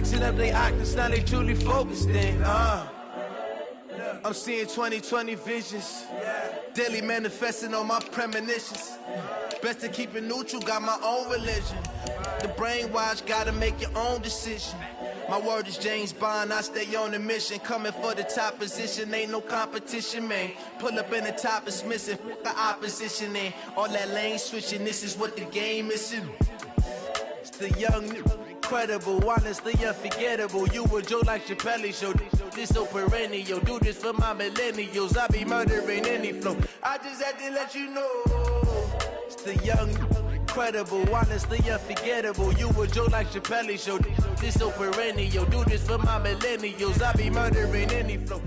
Fixing up they octaves, now they truly focused in. I'm seeing 2020 visions. Daily manifesting on my premonitions. Best to keep it neutral, got my own religion. The brainwash, gotta make your own decision. My word is James Bond, I stay on a mission. Coming for the top position, ain't no competition, man. Pull up in the top is missing, the opposition in. All that lane switching, this is what the game is. It's the young, incredible, honestly unforgettable. You a Joe like Chappelle show. This so perennial, do this for my millennials. I be murdering any flow. I just had to let you know. It's the young, incredible, honestly unforgettable. You a Joe like Chappelle show. This so perennial, do this for my millennials. I be murdering any flow.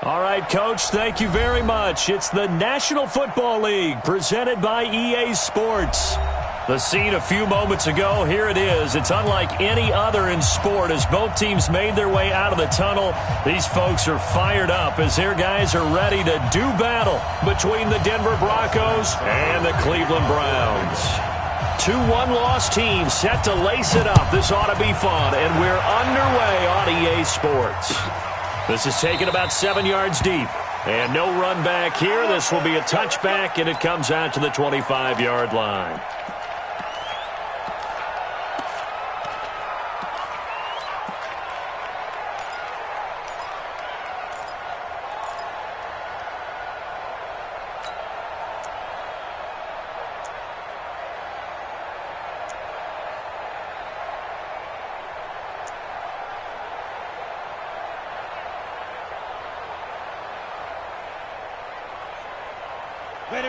All right, Coach, thank you very much. It's the National Football League presented by EA Sports. The scene a few moments ago, here it is. It's unlike any other in sport as both teams made their way out of the tunnel. These folks are fired up as their guys are ready to do battle between the Denver Broncos and the Cleveland Browns. Two one-loss teams set to lace it up. This ought to be fun, and we're underway on EA Sports. This is taken about 7 yards deep. And no run back here. This will be a touchback, and it comes out to the 25-yard line.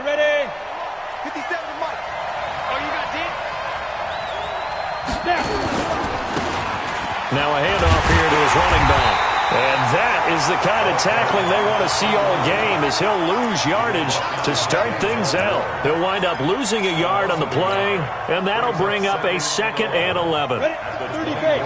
Ready. 57 to Mike. Oh, you got deep? Snap. Now a handoff here to his running back. And that is the kind of tackling they want to see all game as he'll lose yardage to start things out. He'll wind up losing a yard on the play, and that'll bring up a 2nd and 11. Ready? 30 base.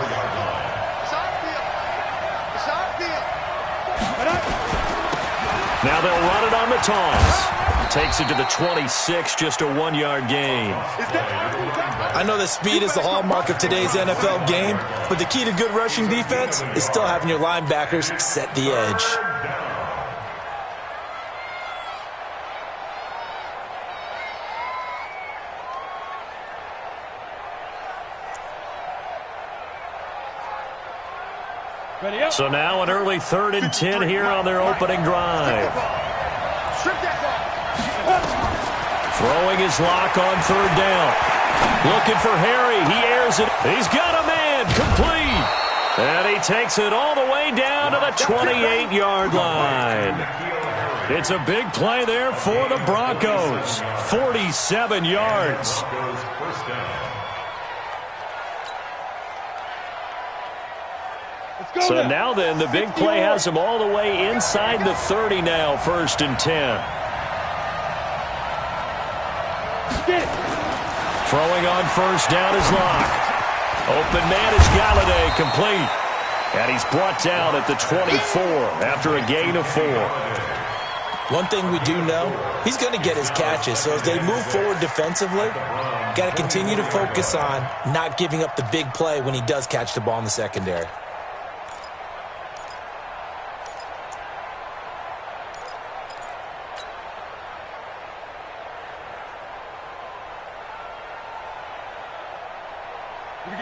Now they'll run it on the toss. Takes it to the 26, just a 1-yard gain. I know that speed is the hallmark of today's NFL game, but the key to good rushing defense is still having your linebackers set the edge. So now an early 3rd and 10 here on their opening drive. Throwing his lock on 3rd down. Looking for Harry. He airs it. He's got a man. Complete. And he takes it all the way down to the 28-yard line. It's a big play there for the Broncos. 47 yards. So now then, the big play has him all the way inside the 30 now, 1st and 10. Throwing on 1st down is Locke. Open man is Galladay, complete. And he's brought down at the 24 after a gain of 4. One thing we do know, he's going to get his catches. So as they move forward defensively, got to continue to focus on not giving up the big play when he does catch the ball in the secondary.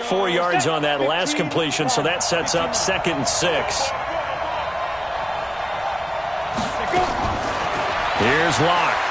Four yards on that last completion, so that sets up 2nd and 6. Here's Locke.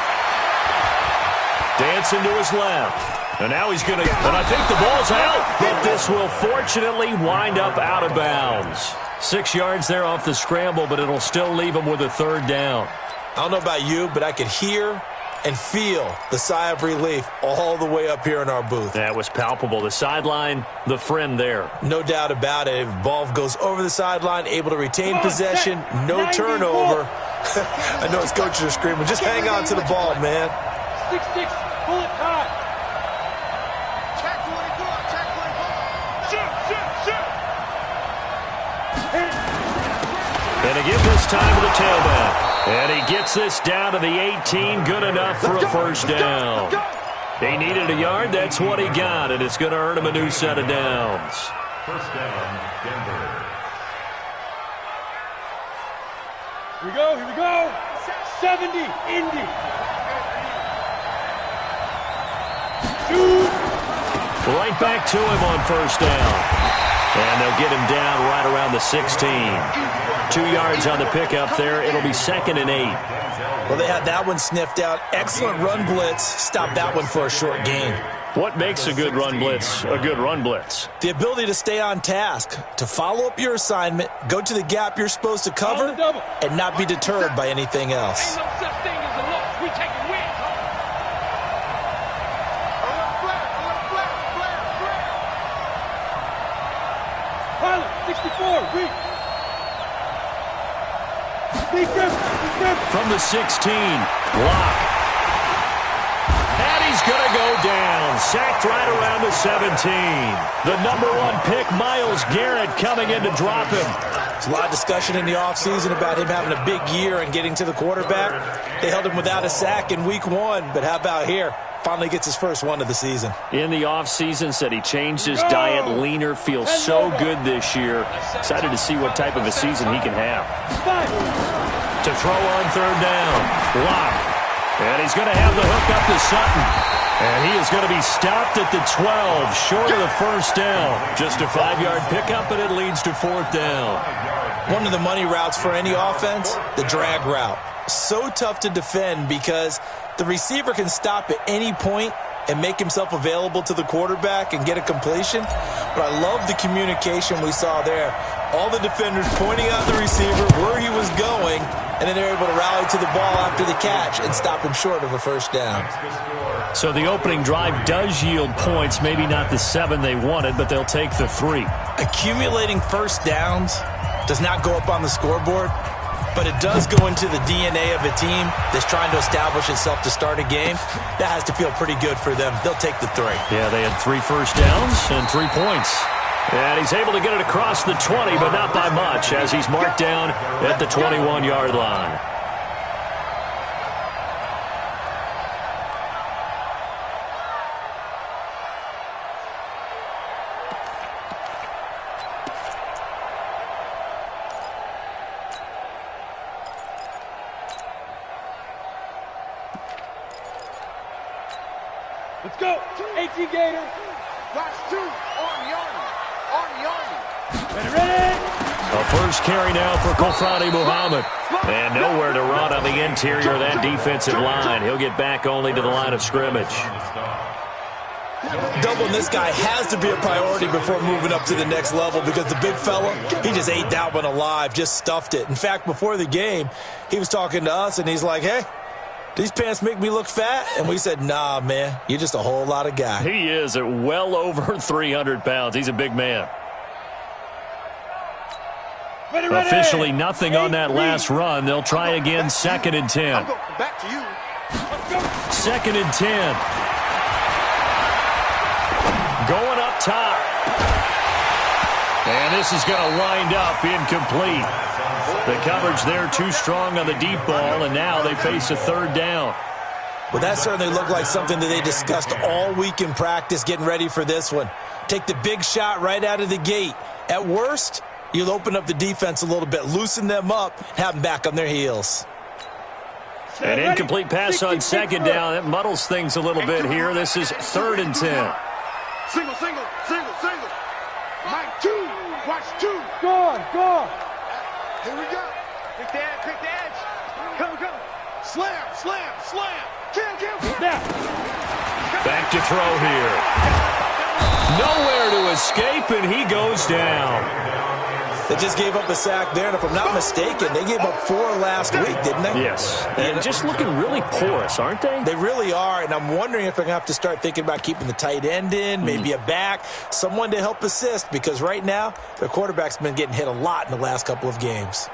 Dancing to his left. And now he's going to, and I think the ball's out. But this will fortunately wind up out of bounds. 6 yards there off the scramble, but it'll still leave him with a 3rd down. I don't know about you, but I could hear and feel the sigh of relief all the way up here in our booth. That was palpable. The sideline, the friend there. No doubt about it. If ball goes over the sideline, able to retain possession, no turnover. I know his coaches are screaming, just hang on to the ball, man. 6-6, bullet time. Check 24, check 24. Shoot. And to give this time to the tailback. And he gets this down to the 18. Good enough for a 1st down. He needed a yard. That's what he got, and it's going to earn him a new set of downs. First down, Denver. Here we go, here we go. 70, Indy. Shoot. Right back to him on first down. And they'll get him down right around the 16. 2 yards on the pickup there. It'll be 2nd and 8. Well, they had that one sniffed out. Excellent run blitz. Stop that one for a short gain. What makes a good run blitz a good run blitz? The ability to stay on task, to follow up your assignment, go to the gap you're supposed to cover, and not be deterred by anything else. Ain't no such thing as a loss. We taking wins. Pilot, 64, reach. Defense. From the 16, block. And he's going to go down. Sacked right around the 17. The number 1 pick, Myles Garrett, coming in to drop him. There's a lot of discussion in the offseason about him having a big year and getting to the quarterback. They held him without a sack in week 1, but how about here? Finally gets his first one of the season. In the offseason, said he changed his diet, leaner, feels so good this year. Excited to see what type of a season he can have. To throw on third down. Block. And he's going to have the hook up to Sutton. And he is going to be stopped at the 12, short of the first down. Just a 5-yard pickup, and it leads to 4th down. One of the money routes for any offense, the drag route. So tough to defend because the receiver can stop at any point and make himself available to the quarterback and get a completion. But I love the communication we saw there. All the defenders pointing out the receiver, where he was going, and then they're able to rally to the ball after the catch and stop him short of a first down. So the opening drive does yield points, maybe not the 7 they wanted, but they'll take the 3. Accumulating first downs does not go up on the scoreboard, but it does go into the DNA of a team that's trying to establish itself to start a game. That has to feel pretty good for them. They'll take the 3. Yeah, they had 3 first downs and 3 points. And he's able to get it across the 20, but not by much, as he's marked down at the 21-yard line. Let's go. 18 Gator. Watch 2 on Yardy. Ready. A first carry now for Kofrani Muhammad. And nowhere to run on the interior of that defensive line. He'll get back only to the line of scrimmage. Doubling this guy has to be a priority before moving up to the next level because the big fella, he just ate that one alive, just stuffed it. In fact, before the game, he was talking to us, and he's like, hey, these pants make me look fat? And we said, nah, man, you're just a whole lot of guy. He is at well over 300 pounds. He's a big man. Ready. Officially nothing on that last run. They'll try again, 2nd and 10. Back to you. 2nd and 10. Going up top. And this is going to wind up incomplete. The coverage there too strong on the deep ball, and now they face a 3rd down. Well, that certainly looked like something that they discussed all week in practice getting ready for this one. Take the big shot right out of the gate. At worst, you'll open up the defense a little bit, loosen them up, have them back on their heels. An incomplete pass on 2nd down. That muddles things a little bit here. This is 3rd and 10. Single. Mike 2. Watch 2. Gone. Here we go. Pick the edge. Come. Slam. Kill. Snap. Back to throw here. Nowhere to escape, and he goes down. They just gave up a sack there, and if I'm not mistaken, they gave up 4 last week, didn't they? Yes, and just looking really porous, aren't they? They really are, and I'm wondering if they're going to have to start thinking about keeping the tight end in, maybe a back, someone to help assist, because right now, their quarterback's been getting hit a lot in the last couple of games.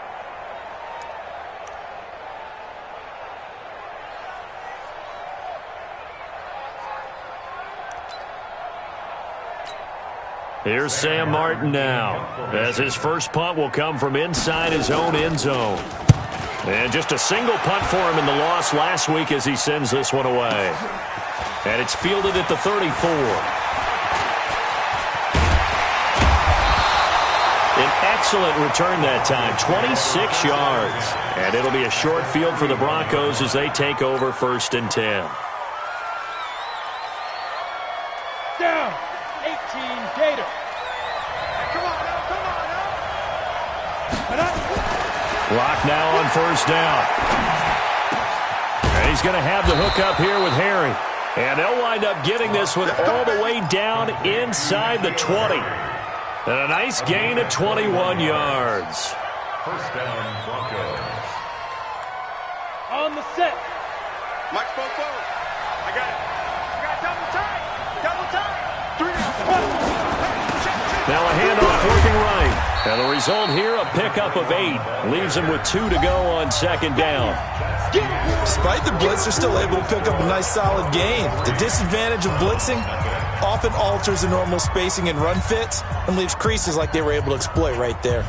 Here's Sam Martin now, as his first punt will come from inside his own end zone. And just a single punt for him in the loss last week as he sends this one away. And it's fielded at the 34. An excellent return that time, 26 yards. And it'll be a short field for the Broncos as they take over 1st and 10. Down, 18 Gator. Come on now. Clock now on 1st down. And he's going to have the hook up here with Harry. And they'll wind up getting this one all the way down inside the 20. And a nice gain of 21 yards. 1st down, Broncos. On the set. Mike, go forward. I got it. I got double time. Double time. 3 Now a handoff working right. And the result here, a pickup of 8. Leaves them with 2 to go on 2nd down. Despite the blitz, they're still able to pick up a nice solid gain. The disadvantage of blitzing often alters the normal spacing and run fits and leaves creases like they were able to exploit right there.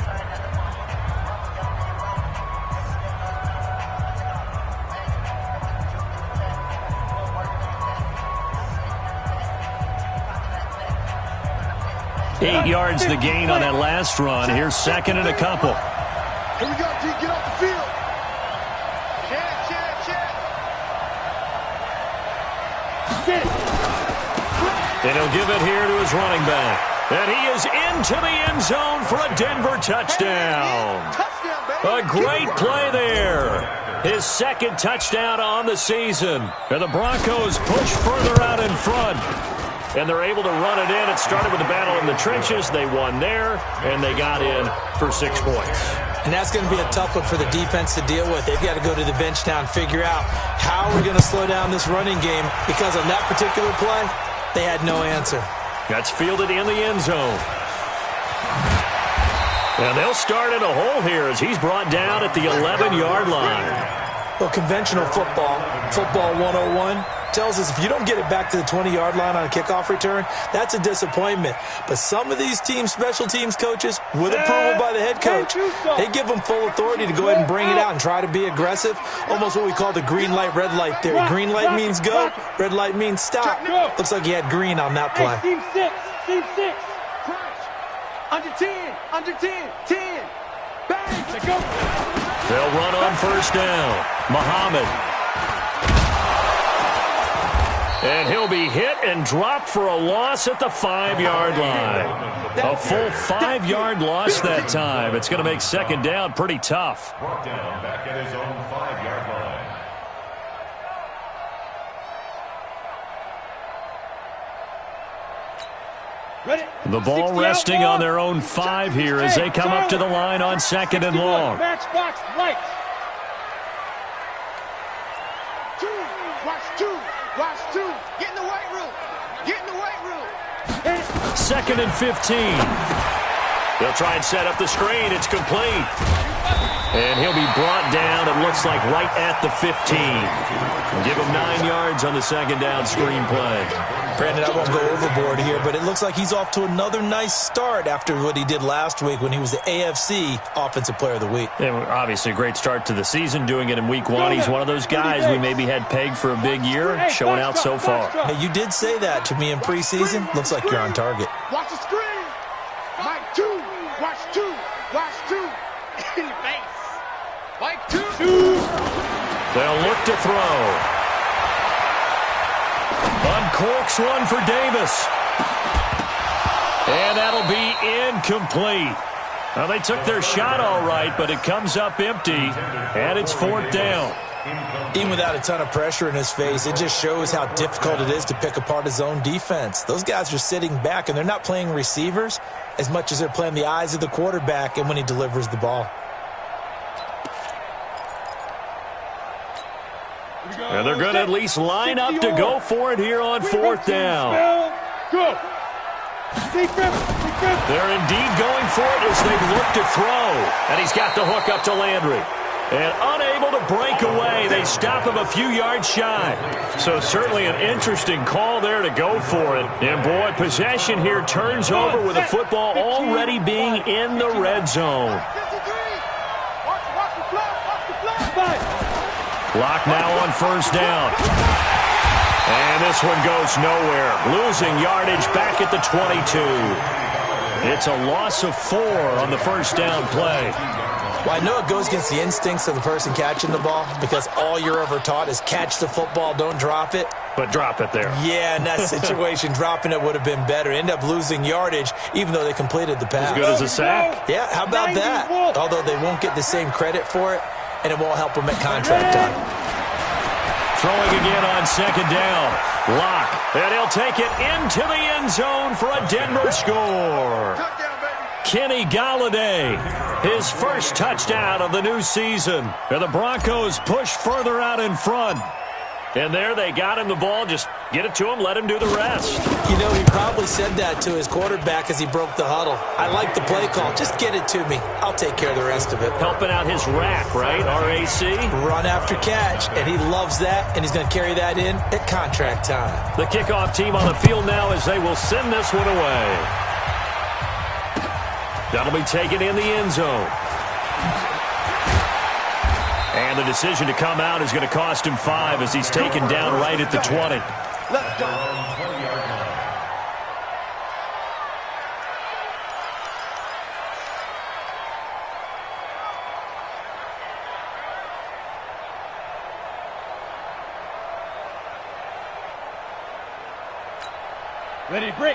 Eight yards the gain on that last run. Here's 2nd and a couple. Here we go, D. Get off the field. Check. And he'll give it here to his running back. And he is into the end zone for a Denver touchdown. A great play there. His 2nd touchdown on the season. And the Broncos push further out in front. And they're able to run it in. It started with a battle in the trenches. They won there, and they got in for 6 points. And that's going to be a tough one for the defense to deal with. They've got to go to the bench now and figure out how we're going to slow down this running game, because on that particular play, they had no answer. That's fielded in the end zone. And they'll start in a hole here as he's brought down at the 11-yard line. Well, conventional football 101, tells us if you don't get it back to the 20-yard line on a kickoff return, that's a disappointment. But some of these special teams coaches, with approval by the head coach, they give them full authority to go ahead and bring it out and try to be aggressive, almost what we call the green light, red light theory. Green light means go, red light means stop. Looks like he had green on that play. Team 6, crash, under 10, 10, bang, they go. They'll run on 1st down. Muhammad. And he'll be hit and dropped for a loss at the 5-yard line. A full 5-yard loss that time. It's going to make 2nd down pretty tough. Brought down back at his own 5-yard line. Ready? The ball resting on their own 5 here as they come up to the line on 2nd and long. Matchbox right. 2, watch 2. Watch 2. Get in the weight room. Get in the weight room. 2nd and 15. They'll try and set up the screen. It's complete. And he'll be brought down, it looks like, right at the 15. Give him 9 yards on the 2nd down screen play. Brandon, I won't go overboard here, but it looks like he's off to another nice start after what he did last week when he was the AFC Offensive Player of the Week. And obviously a great start to the season, doing it in week 1. He's one of those guys we maybe had pegged for a big year, showing out so far. Hey, you did say that to me in preseason. Looks like you're on target. Watch the screen. Mike 2. Watch 2. Watch 2. In your face. Mike 2. They'll look to throw. Uncorks one for Davis. And that'll be incomplete. Now, they took their shot all right, but it comes up empty, and it's 4th down. Even without a ton of pressure in his face, it just shows how difficult it is to pick apart his own defense. Those guys are sitting back, and they're not playing receivers as much as they're playing the eyes of the quarterback and when he delivers the ball. And they're going to at least line up to go for it here on 4th down. Go. They're indeed going for it as they look to throw. And he's got the hook up to Landry. And unable to break away, they stop him a few yards shy. So certainly an interesting call there to go for it. And boy, possession here turns over with the football already being in the red zone. Clock now on 1st down. And this one goes nowhere. Losing yardage back at the 22. It's a loss of 4 on the first down play. Well, I know it goes against the instincts of the person catching the ball because all you're ever taught is catch the football, don't drop it. But drop it there. Yeah, in that situation, dropping it would have been better. End up losing yardage, even though they completed the pass. As good as a sack. Yeah, how about that? Although they won't get the same credit for it, and it won't help them at contract time. Throwing again on second down. Lock. And he'll take it into the end zone for a Denver score. Kenny Golladay, his first touchdown of the new season. And the Broncos push further out in front. And there they got him the ball. Just get it to him, let him do the rest. You know, he probably said that to his quarterback as he broke the huddle. I like the play call. Just get it to me. I'll take care of the rest of it. Helping out his rack, right? RAC? Run after catch, and he loves that, and he's going to carry that in at contract time. The kickoff team on the field now as they will send this one away. That'll be taken in the end zone. And the decision to come out is going to cost him 5 as he's taken down right at the 20. Left down.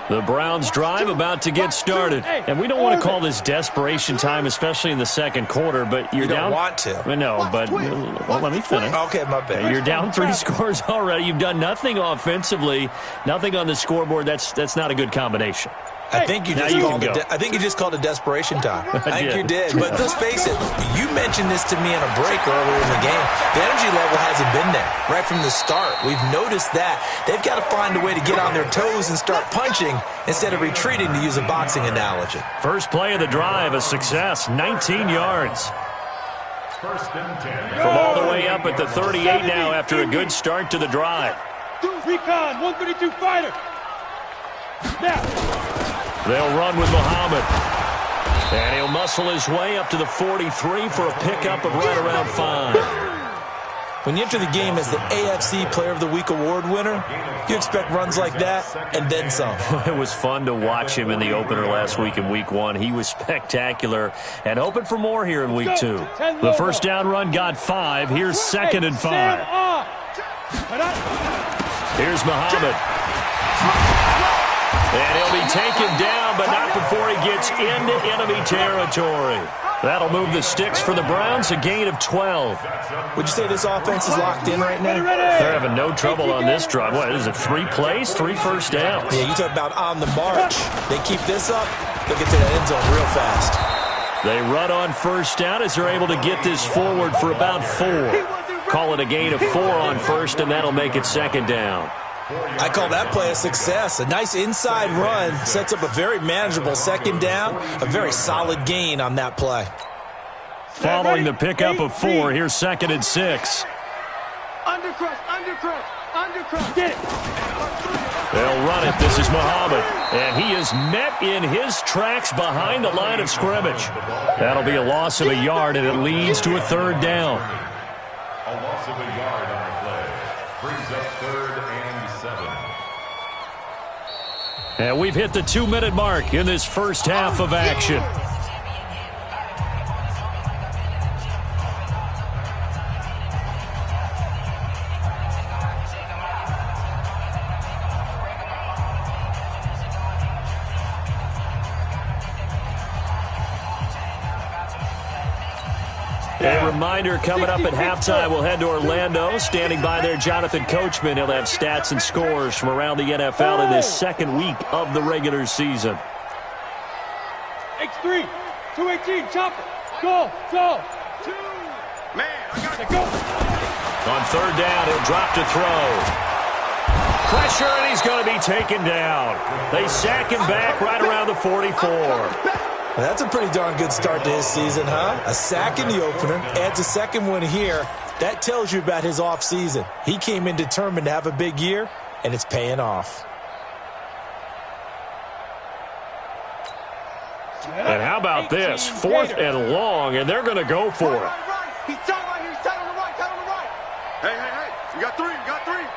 The Browns drive about to get started. And we don't want to call this desperation time, especially in the second quarter, but you're down. You don't want to. No, but well, let me finish. Okay, my bad. You're down 3 scores already. You've done nothing offensively, nothing on the scoreboard. That's not a good combination. I think you just called it desperation time. I think you did. But let's face it, you mentioned this to me in a break earlier in the game. The energy level hasn't been there right from the start. We've noticed that. They've got to find a way to get on their toes and start punching instead of retreating, to use a boxing analogy. First play of the drive, a success, 19 yards. First and 10. From all the way up at the 38 now after a good start to the drive. Recon, 132 fighter. Now. They'll run with Muhammad. And he'll muscle his way up to the 43 for a pickup of right around 5. When you enter the game as the AFC Player of the Week award winner, you expect runs like that and then some. It was fun to watch him in the opener last week in Week 1. He was spectacular and hoping for more here in Week 2. The first down run got 5. Here's 2nd and 5. Here's Muhammad. And he'll be taken down, but not before he gets into enemy territory. That'll move the sticks for the Browns, a gain of 12. Would you say this offense is locked in right now? They're having no trouble on this drive. What is it, 3 plays, 3 first downs? Yeah, you talk about on the march. They keep this up, they'll get to that end zone real fast. They run on first down as they're able to get this forward for about 4. Call it a gain of 4 on first, and that'll make it 2nd down. I call that play a success. A nice inside run sets up a very manageable 2nd down, a very solid gain on that play. Following the pickup of 4, here's 2nd and 6. Undercrush. Get it. They'll run it. This is Muhammad. And he is met in his tracks behind the line of scrimmage. That'll be a loss of a yard, and it leads to a 3rd down. A loss of a yard on the play. Brings up 3rd and 7. And we've hit the 2-minute mark in this first half of action. A reminder, coming up at halftime, we'll head to Orlando. Standing by there, Jonathan Coachman. He'll have stats and scores from around the NFL in this 2nd week of the regular season. X3, 218, chopper. Go. 2. Man, I got to go. On 3rd down, he'll drop to throw. Pressure, and he's going to be taken down. They sack him back right around the 44. That's a pretty darn good start to his season, huh? A sack in the opener, adds a 2nd one here. That tells you about his offseason. He came in determined to have a big year, and it's paying off. And how about this? 4th and long, and they're going to go for it. He's tight right here. He's tight on the right. Hey. You got 3.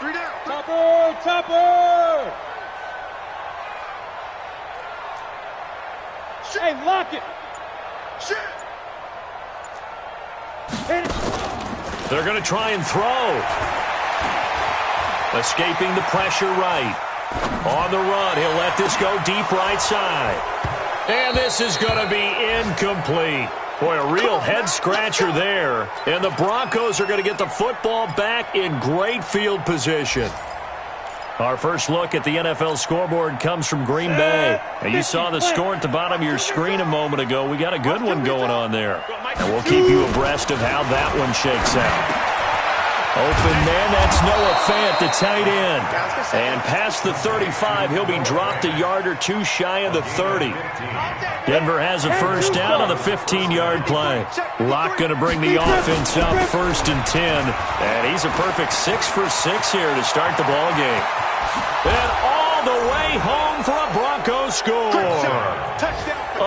3 down. Zipper! Hey, lock it! Shit! Hit it! They're going to try and throw. Escaping the pressure right. On the run, he'll let this go deep right side. And this is going to be incomplete. Boy, a real head-scratcher there. And the Broncos are going to get the football back in great field position. Our first look at the NFL scoreboard comes from Green Bay. And you saw the score at the bottom of your screen a moment ago. We got a good one going on there. And we'll keep you abreast of how that one shakes out. Open man, that's Noah Fant, the tight end. And past the 35, he'll be dropped a yard or two shy of the 30. Denver has a first down on the 15-yard play. Locke going to bring the offense up 1st and 10. And he's a perfect 6 for 6 here to start the ball game. And all the way home for a Broncos score.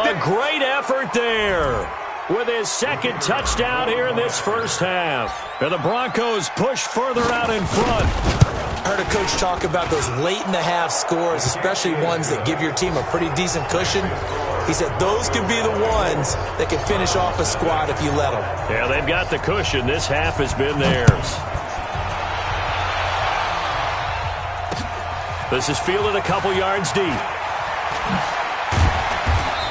A great effort there with his second touchdown here in this first half. And the Broncos push further out in front. I heard a coach talk about those late-in-the-half scores, especially ones that give your team a pretty decent cushion. He said those could be the ones that can finish off a squad if you let them. Yeah, they've got the cushion. This half has been theirs. This is fielded a couple yards deep.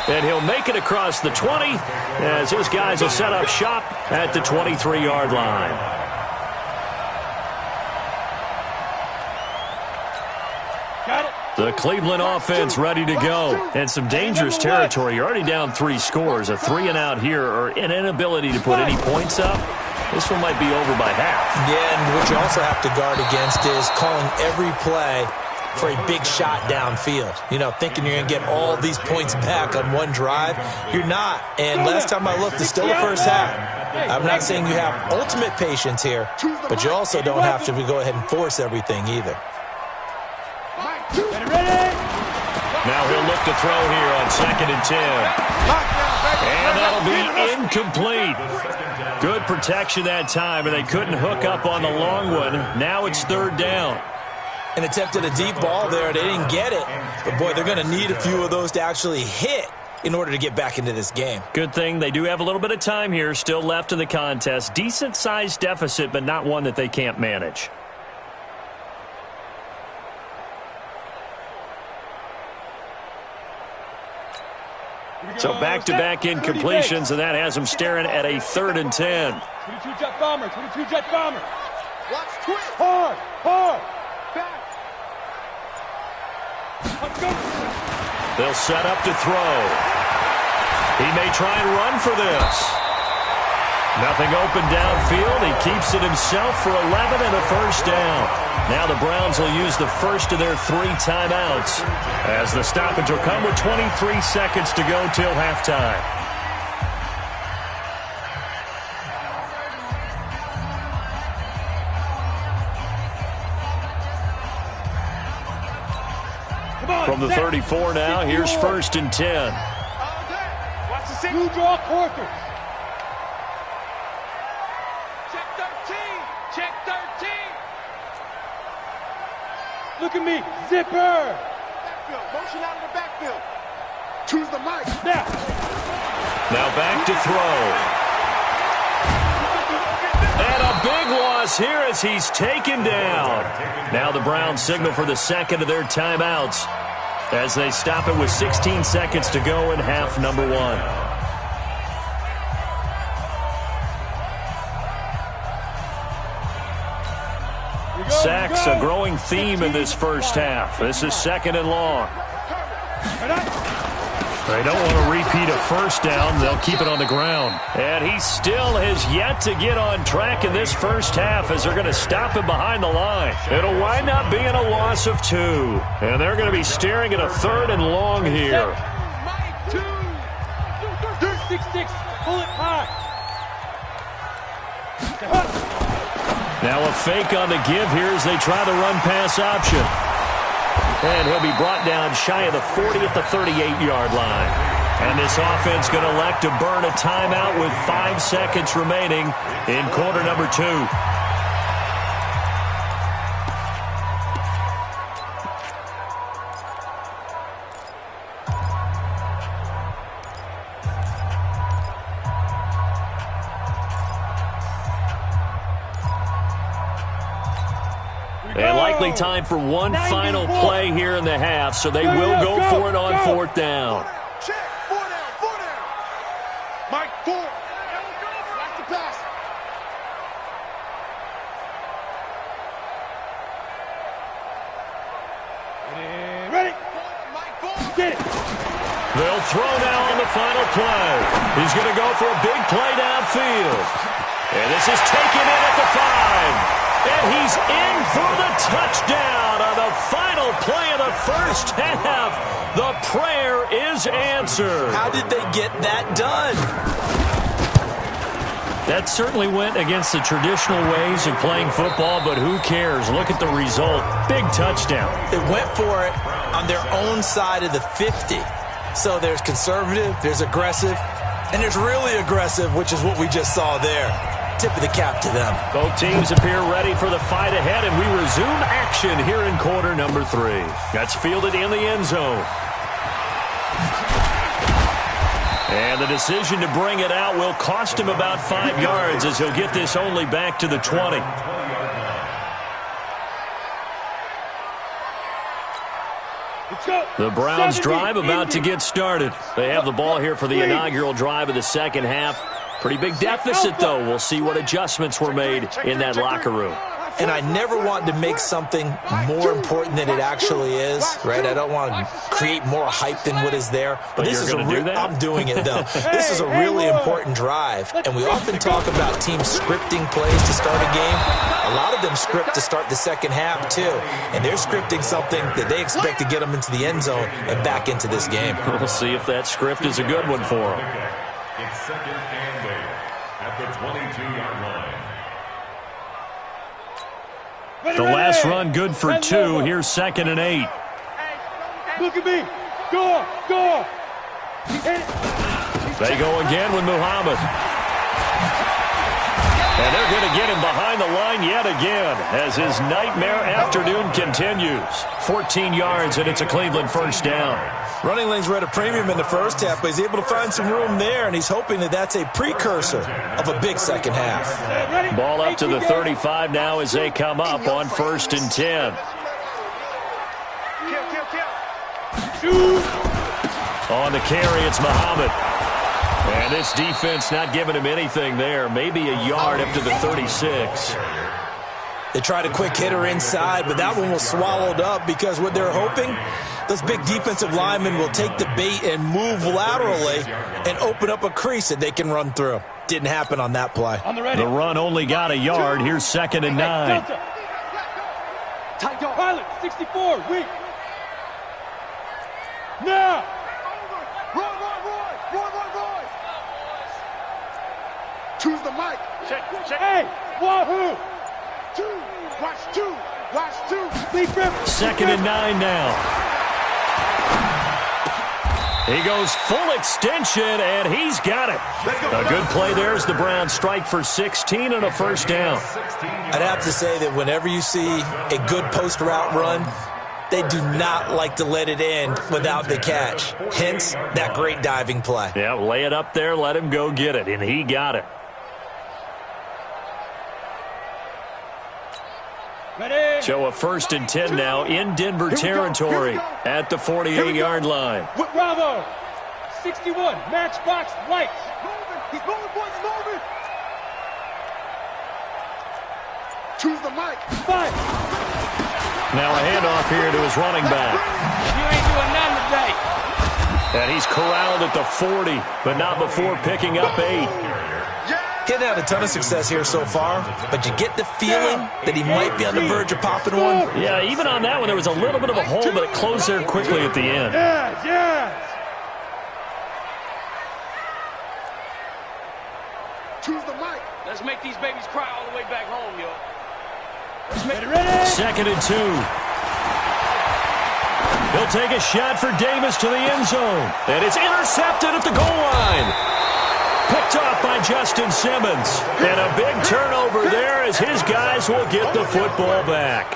And he'll make it across the 20 as his guys will set up shop at the 23-yard line. The Cleveland offense ready to go. And some dangerous territory. You're already down 3 scores. A 3-and-out here or an inability to put any points up. This one might be over by half. Yeah, and what you also have to guard against is calling every play for a big shot downfield. You know, thinking you're going to get all these points back on one drive. You're not. And last time I looked, it's still the first half. I'm not saying you have ultimate patience here, but you also don't have to go ahead and force everything either. Now he'll look to throw here on 2nd and 10. And that'll be incomplete. Good protection that time, and they couldn't hook up on the long one. Now it's 3rd down. And attempted a deep ball there. They didn't get it. But, boy, they're going to need a few of those to actually hit in order to get back into this game. Good thing they do have a little bit of time here still left in the contest. Decent-sized deficit, but not one that they can't manage. So back-to-back incompletions, and that has them staring at a 3rd and 10. 22 jet bomber, 22 jet bomber. Watch twist. Hard, hard. Back. Let's go. They'll set up to throw. He may try and run for this. Nothing open downfield. He keeps it himself for 11 and a first down. Now the Browns will use the first of their 3 timeouts as the stoppage will come with 23 seconds to go till halftime. From the 34 now, here's 1st and 10. Watch the blue draw quarters. Check 13. Check 13. Look at me. Zipper. Backfield. Motion out of the backfield. Choose the mic. Now back to throw. And a big loss here as he's taken down. Now the Browns signal for the second of their timeouts as they stop it with 16 seconds to go in half number 1. Sacks, a growing theme in this first half. This is 2nd and long. They don't want to repeat a first down. They'll keep it on the ground. And he still has yet to get on track in this first half as they're going to stop him behind the line. It'll wind up being a loss of 2. And they're going to be staring at a 3rd and long here. 6-6, pull it high. Now a fake on the give here as they try the run-pass option. And he'll be brought down shy of the 40 at the 38-yard line. And this offense going to elect to burn a timeout with 5 seconds remaining in quarter number 2. And likely time for one final play here in the half, so they will go for it on fourth down. Check. 4 down. Mike, 4. Watch the pass. Ready? Mike, 4. Get it. They'll throw now on the final play. He's going to go for a big play downfield. And this is taken in at the 5. And he's in for the touchdown on the final play of the first half. The prayer is answered. How did they get that done? That certainly went against the traditional ways of playing football, but who cares? Look at the result. Big touchdown. They went for it on their own side of the 50. So there's conservative, there's aggressive, and there's really aggressive, which is what we just saw there. Tip of the cap to them. Both teams appear ready for the fight ahead, and we resume action here in quarter number 3. That's fielded in the end zone. And the decision to bring it out will cost him about 5 yards as he'll get this only back to the 20. The Browns drive about to get started. They have the ball here for the inaugural drive of the second half. Pretty big deficit, though. We'll see what adjustments were made in that locker room. And I never want to make something more important than it actually is, right? I don't want to create more hype than what is there. But this is going to do that? I'm doing it, though. This is a really important drive. And we often talk about teams scripting plays to start a game. A lot of them script to start the second half, too. And they're scripting something that they expect to get them into the end zone and back into this game. We'll see if that script is a good one for them. It's second and 8 at the 22-yard line. The last run good for 2. Here's second and 8. Look at me. Go. They go again with Muhammad. And they're going to get him behind the line yet again as his nightmare afternoon continues. 14 yards, and it's a Cleveland first down. Running lanes were at a premium in the first half, but he's able to find some room there, and he's hoping that that's a precursor of a big second half. Ball up to the 35 now as they come up on first and 10. On the carry, it's Muhammad. And this defense not giving him anything there. Maybe a yard up to the 36. They tried a quick hitter inside, but that one was swallowed up because what they're hoping, those big defensive linemen will take the bait and move laterally and open up a crease that they can run through. Didn't happen on that play. The run only got a yard. Here's second and 9. Pilot, 64, weak. Now. Roy. Choose the mic. Check. Hey, wahoo. Watch two. Second and 9 now. He goes full extension, and he's got it. A good play there as the Browns strike for 16 and a first down. I'd have to say that whenever you see a good post route run, they do not like to let it end without the catch. Hence, that great diving play. Yeah, lay it up there, let him go get it, and he got it. So a first and 10 now in Denver territory at the 48-yard line. Bravo, 61, matchbox lights. He's moving, boys, moving. Choose the mic. 5. Now a handoff here to his running back. You ain't doing nothing today. And he's corralled at the 40, but not before picking up 8. Getting had a ton of success here so far, but you get the feeling that he might be on the verge of popping one. Yeah, even on that one, there was a little bit of a hole, but it closed there quickly at the end. Yes. Choose the mic. Let's make these babies cry all the way back home, yo. Let's make it ready. Second and 2. He'll take a shot for Davis to the end zone. And it's intercepted at the goal line. Picked off by Justin Simmons. And a big turnover there as his guys will get the football back.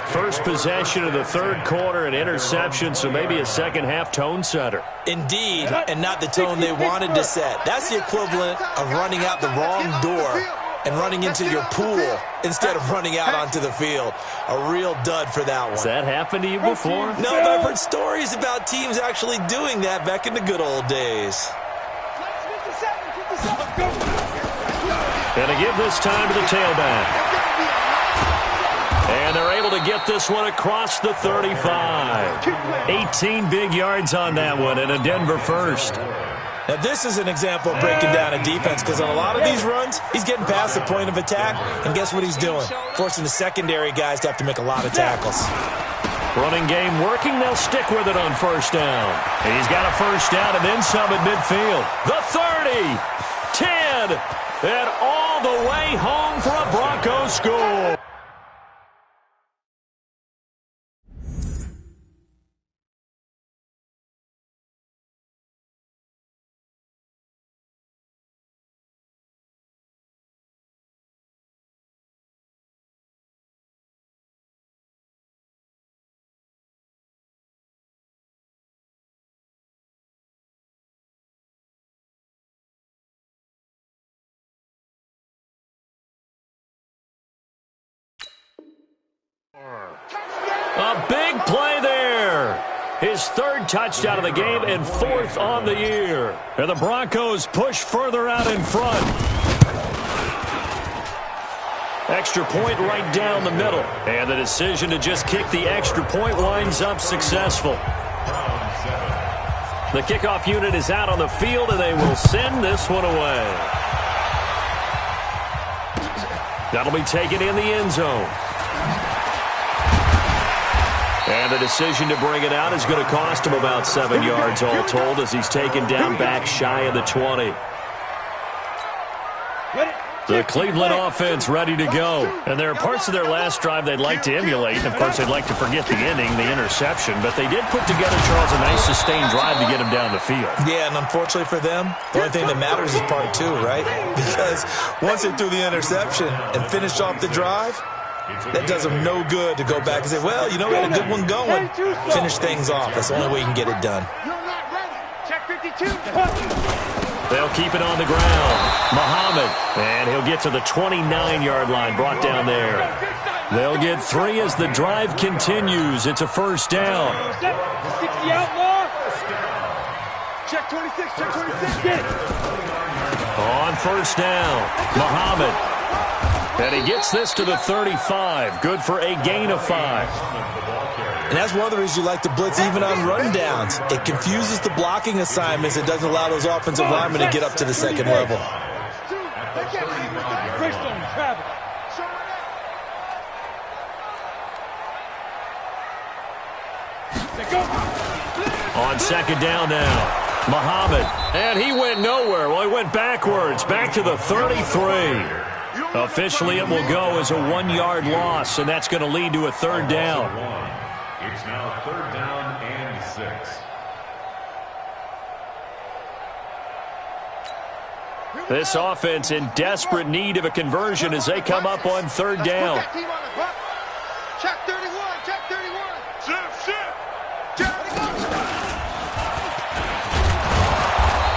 First possession of the third quarter, an interception, so maybe a second-half tone setter. Indeed, and not the tone they wanted to set. That's the equivalent of running out the wrong door and running into your pool instead of running out onto the field. A real dud for that one. Has that happened to you before? No, but I've heard stories about teams actually doing that back in the good old days. Going to give this time to the tailback. And they're able to get this one across the 35. 18 big yards on that one, and a Denver first. Now, this is an example of breaking down a defense, because on a lot of these runs, he's getting past the point of attack, and guess what he's doing? Forcing the secondary guys to have to make a lot of tackles. Running game working. They'll stick with it on first down. He's got a first down and then some at midfield. The 30, 10, and all the way home for a Broncos score. A big play there. His third touchdown of the game and fourth on the year. And the Broncos push further out in front. Extra point right down the middle. And the decision to just kick the extra point winds up successful. The kickoff unit is out on the field, and they will send this one away. That'll be taken in the end zone. And the decision to bring it out is going to cost him about 7 yards all told, as he's taken down back shy of the 20. The Cleveland offense ready to go. And there are parts of their last drive they'd like to emulate. And, of course, they'd like to forget the ending, the interception. But they did put together, Charles, a nice sustained drive to get him down the field. Yeah, and unfortunately for them, the only thing that matters is part two, right? Because once they threw the interception and finished off the drive, that does them no good to go back and say, well, you know, we had a good one going. Finish things off. That's the only way you can get it done. Check 52. They'll keep it on the ground. Muhammad, and he'll get to the 29-yard line, brought down there. They'll get 3 as the drive continues. It's a first down. 60 outlaw. Check 26, check 26. Get it. On first down, Muhammad. And he gets this to the 35. Good for a gain of 5. And that's one of the reasons you like to blitz even on rundowns. It confuses the blocking assignments. It doesn't allow those offensive linemen to get up to the second level. On second down now, Muhammad. And he went nowhere. Well, he went backwards, back to the 33. Officially, it will go as a 1-yard loss, and that's going to lead to a third down. It's now third down and 6. This offense in desperate need of a conversion as they come up on third down. Check 31, check 31.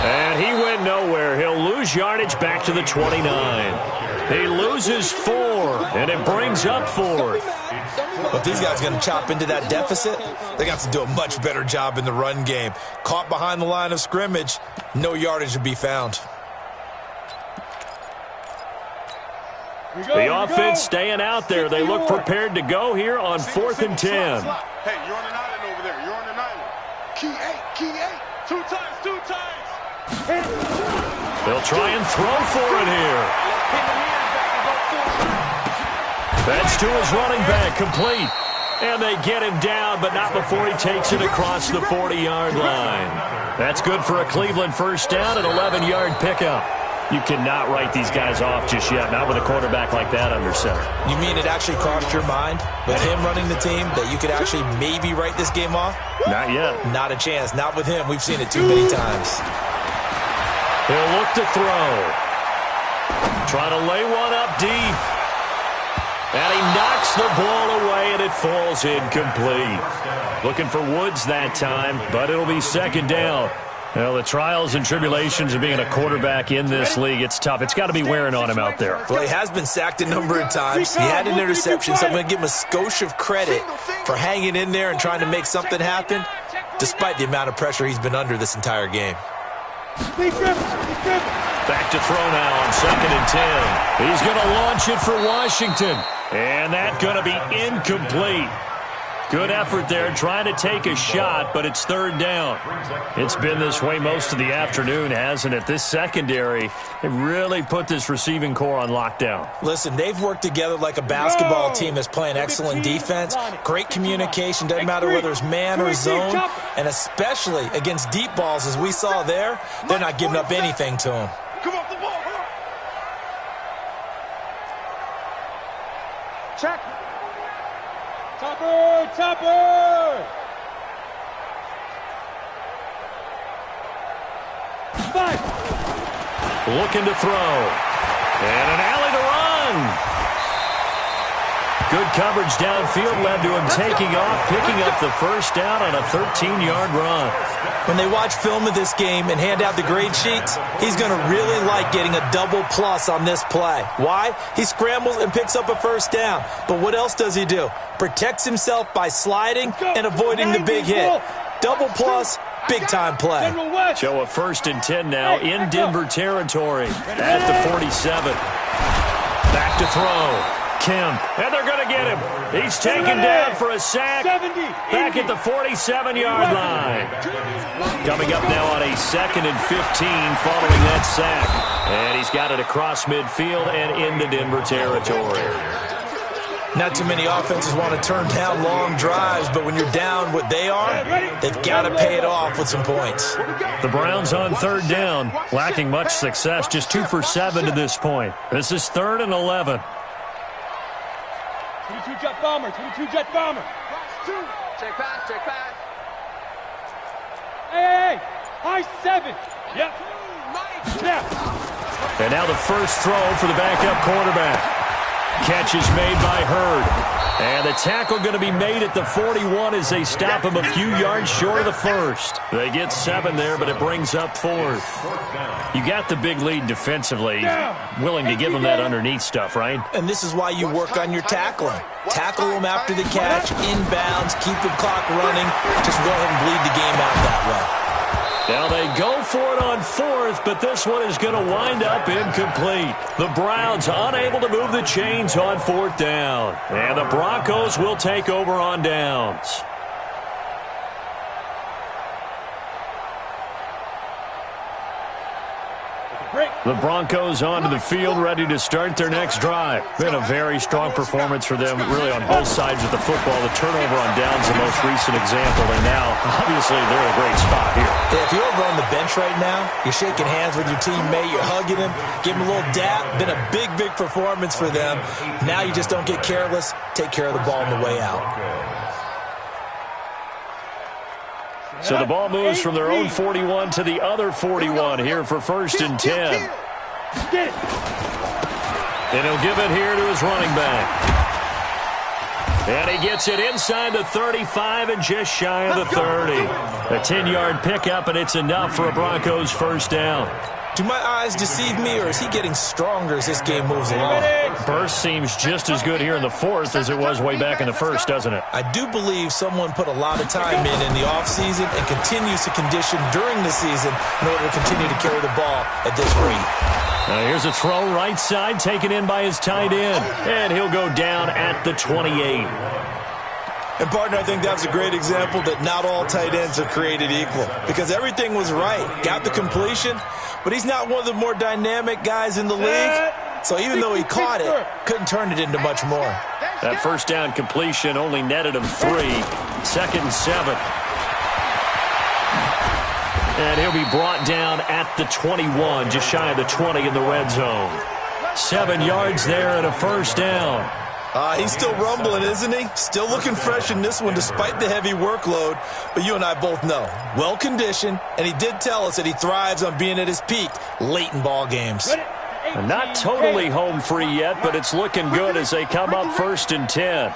And he went nowhere. He'll lose yardage back to the 29. He loses 4, and it brings up 4th. But these guys are going to chop into that deficit. They got to do a much better job in the run game. Caught behind the line of scrimmage, no yardage to be found. The offense staying out there. They look prepared to go here on 4th and 10. Hey, you're on an island over there. You're on an island. Key 8, key 8. 2 times, 2 times. They'll try and throw for it here. That's to his running back, complete. And they get him down, but not before he takes it across the 40-yard line. That's good for a Cleveland first down, an 11-yard pickup. You cannot write these guys off just yet, not with a quarterback like that under center. You mean it actually crossed your mind with him running the team that you could actually maybe write this game off? Not yet. Not a chance. Not with him. We've seen it too many times. He'll look to throw. Trying to lay one up deep. And he knocks the ball away, and it falls incomplete. Looking for Woods that time, but it'll be second down. Well, the trials and tribulations of being a quarterback in this league, it's tough. It's got to be wearing on him out there. Well, he has been sacked a number of times. He had an interception, so I'm going to give him a skosh of credit for hanging in there and trying to make something happen, despite the amount of pressure he's been under this entire game. Back to throw now on 2nd and 10. He's going to launch it for Washington. And that's going to be incomplete. Good effort there, trying to take a shot, but it's 3rd down. It's been this way most of the afternoon, hasn't it? This secondary, it really put this receiving core on lockdown. Listen, they've worked together like a basketball team that's playing excellent defense, great communication, doesn't matter whether it's man or zone, and especially against deep balls, as we saw there, they're not giving up anything to him. Come off the ball. Check. Topper! Five. Looking to throw. And an alley to run. Good coverage downfield led to him taking off, picking up the 1st down on a 13-yard run. When they watch film of this game and hand out the grade sheets, he's going to really like getting a double plus on this play. Why? He scrambles and picks up a 1st down. But what else does he do? Protects himself by sliding and avoiding the big hit. Double plus, big-time play. So a 1st and 10 now in Denver territory at the 47. Back to throw. Kemp, and they're going to get him. He's taken down for a sack back at the 47-yard line. Coming up now on a 2nd and 15 following that sack. And he's got it across midfield and into Denver territory. Not too many offenses want to turn down long drives, but when you're down what they are, they've got to pay it off with some points. The Browns on 3rd down, lacking much success, just 2 for 7 to this point. This is 3rd and 11. 22 jet bomber. Check pass. Hey, high 7. Yep. And now the first throw for the backup quarterback. Catch is made by Hurd. And the tackle going to be made at the 41 as they stop him a few yards short of the 1st. They get 7 there, but it brings up 4th. You got the big lead defensively. Willing to give them that underneath stuff, right? And this is why you work on your tackling. Tackle them after the catch, inbounds, keep the clock running. Just go ahead and bleed the game out that way. Now they go for it on 4th, but this one is going to wind up incomplete. The Browns unable to move the chains on 4th down. And the Broncos will take over on downs. The Broncos onto the field, ready to start their next drive. Been a very strong performance for them, really on both sides of the football. The turnover on downs, the most recent example, and now, obviously, they're in a great spot here. Yeah, if you're over on the bench right now, you're shaking hands with your teammate, you're hugging him, give him a little dap. Been a big, big performance for them. Now you just don't get careless. Take care of the ball on the way out. So the ball moves from their own 41 to the other 41 here for 1st and 10. And he'll give it here to his running back. And he gets it inside the 35 and just shy of the 30. A 10-yard pickup, and it's enough for a Broncos 1st down. Do my eyes deceive me, or is he getting stronger as this game moves along? Burst seems just as good here in the 4th as it was way back in the 1st, doesn't it? I do believe someone put a lot of time in the offseason and continues to condition during the season in order to continue to carry the ball at this rate. Now here's a throw right side, taken in by his tight end. And he'll go down at the 28. And, partner, I think that was a great example that not all tight ends are created equal, because everything was right. Got the completion, but he's not one of the more dynamic guys in the league. So even though he caught it, couldn't turn it into much more. That 1st down completion only netted him 3. 2nd and 7. And he'll be brought down at the 21, just shy of the 20 in the red zone. 7 yards there and a 1st down. He's still rumbling, isn't he? Still looking fresh in this one despite the heavy workload. But you and I both know, well-conditioned, and he did tell us that he thrives on being at his peak late in ball games. And not totally home free yet, but it's looking good as they come up 1st and 10.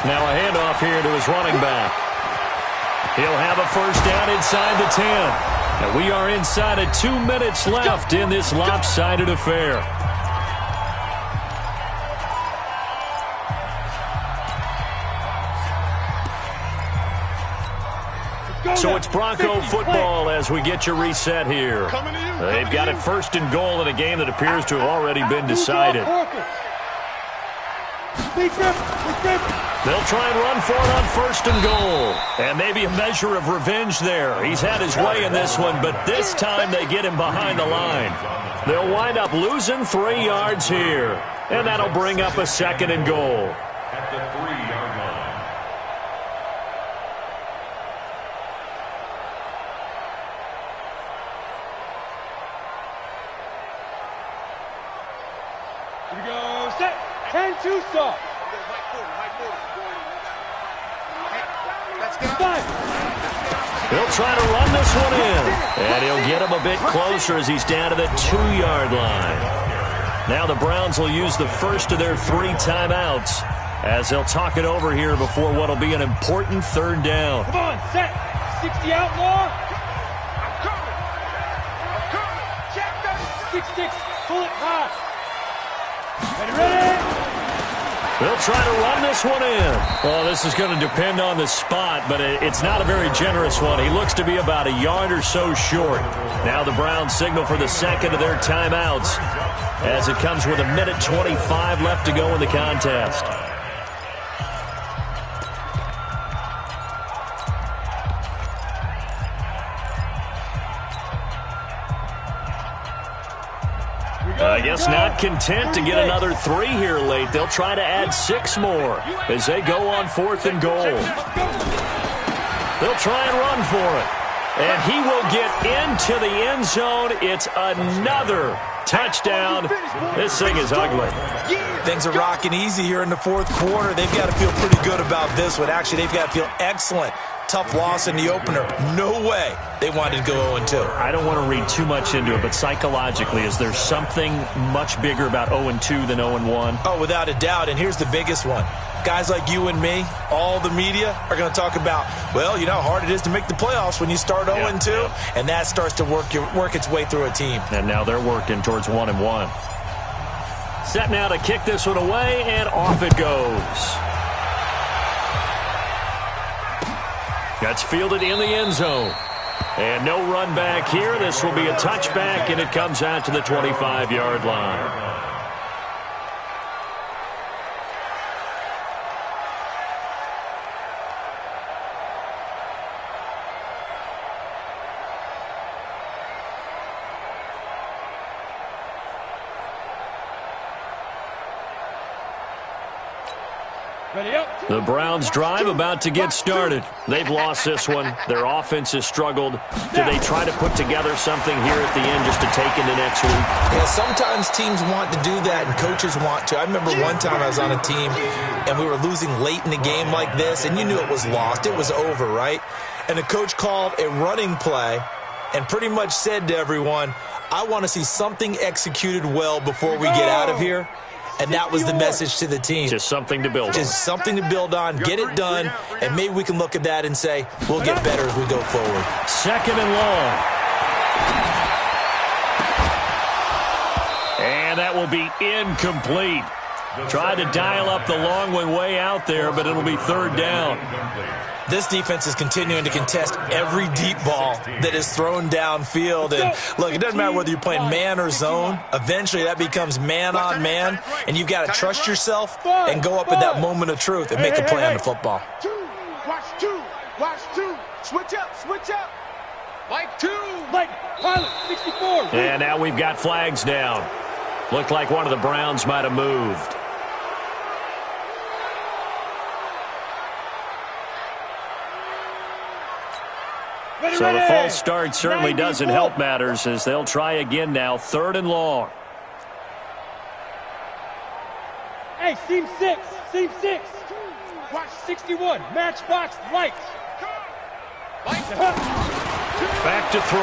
Now a handoff here to his running back. He'll have a first down inside the 10. And we are inside of 2 minutes left in this lopsided affair. So it's Bronco football as we get you reset here. They've got it first and goal in a game that appears to have already been decided. They'll try and run for it on first and goal. And maybe a measure of revenge there. He's had his way in this one, but this time they get him behind the line. They'll wind up losing 3 yards here. And that'll bring up a second and goal. At the 3-yard line. Here we go. Set. 10-2 stop. He'll try to run this one in. And he'll get him a bit closer as he's down to the 2-yard line. Now the Browns will use the first of their 3 timeouts as they'll talk it over here before what will be an important third down. Come on, set. 60 outlaw. I'm coming. Check that. 6-6. Pull it high. Ready. They'll try to run this one in. Well, this is going to depend on the spot, but it's not a very generous one. He looks to be about a yard or so short. Now the Browns signal for the second of their timeouts as it comes with 1:25 left to go in the contest. I guess not content to get another 3 here late. They'll try to add 6 more as they go on 4th and goal. They'll try and run for it. And he will get into the end zone. It's another touchdown. This thing is ugly. Things are rocking easy here in the 4th quarter. They've got to feel pretty good about this one. Actually, they've got to feel excellent. Tough loss in the opener. No way they wanted to go 0-2. I don't want to read too much into it, but psychologically, is there something much bigger about 0-2 than 0-1? Oh, without a doubt, and here's the biggest one. Guys like you and me, all the media, are going to talk about, well, you know how hard it is to make the playoffs when you start 0-2, and that starts to work its way through a team. And now they're working towards 1-1. Set now to kick this one away, and off it goes. That's fielded in the end zone. And no run back here. This will be a touchback, and it comes out to the 25-yard line. The Browns drive about to get started. They've lost this one. Their offense has struggled. Do they try to put together something here at the end just to take into next week? Yeah, sometimes teams want to do that and coaches want to. I remember one time I was on a team and we were losing late in the game like this, and you knew it was lost. It was over, right? And the coach called a running play and pretty much said to everyone, I want to see something executed well before we get out of here. And that was the message to the team. Just something to build on. Just something to build on, get it done, and maybe we can look at that and say, we'll get better as we go forward. 2nd and long. And that will be incomplete. Tried to dial up the long one way out there, but it'll be 3rd down. This defense is continuing to contest every deep ball that is thrown downfield. And, look, it doesn't matter whether you're playing man or zone. Eventually, that becomes man on man, and you've got to trust yourself and go up at that moment of truth and make a play on the football. Watch two. Switch up. Like 2. Like pilot, 64. And now we've got flags down. Looked like one of the Browns might have moved. So the false start certainly doesn't help matters as they'll try again now. 3rd and long. Hey, seam 6. Watch 61. Matchbox light. Back to throw.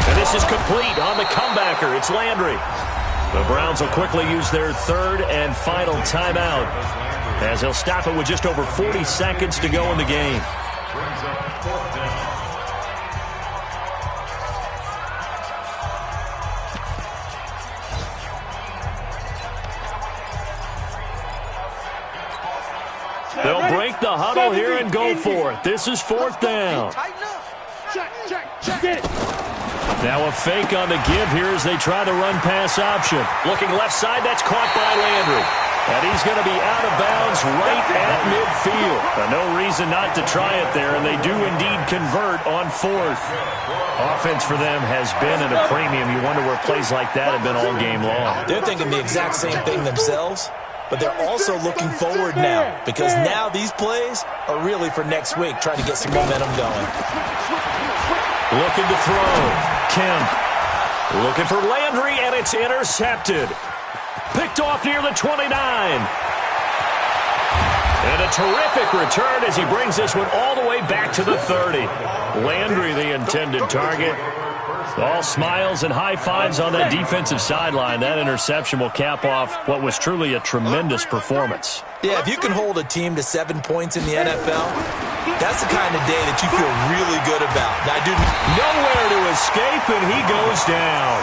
And this is complete on the comebacker. It's Landry. The Browns will quickly use their 3rd and final timeout. as he'll stop it with just over 40 seconds to go in the game. Brings up 4th down. They'll break the huddle here and go for it. This is 4th down. Check. Now a fake on the give here as they try the run-pass option. Looking left side, that's caught by Landry. And he's going to be out of bounds right at midfield. No reason not to try it there, and they do indeed convert on 4th. Offense for them has been at a premium. You wonder where plays like that have been all game long. They're thinking the exact same thing themselves, but they're also looking forward now because now these plays are really for next week, trying to get some momentum going. Looking to throw. Kemp. Looking for Landry, and it's intercepted. Picked off near the 29. And a terrific return as he brings this one all the way back to the 30. Landry, the intended target. All smiles and high fives on that defensive sideline. That interception will cap off what was truly a tremendous performance. Yeah, if you can hold a team to 7 points in the NFL, that's the kind of day that you feel really good about. Now, nowhere to escape, and he goes down.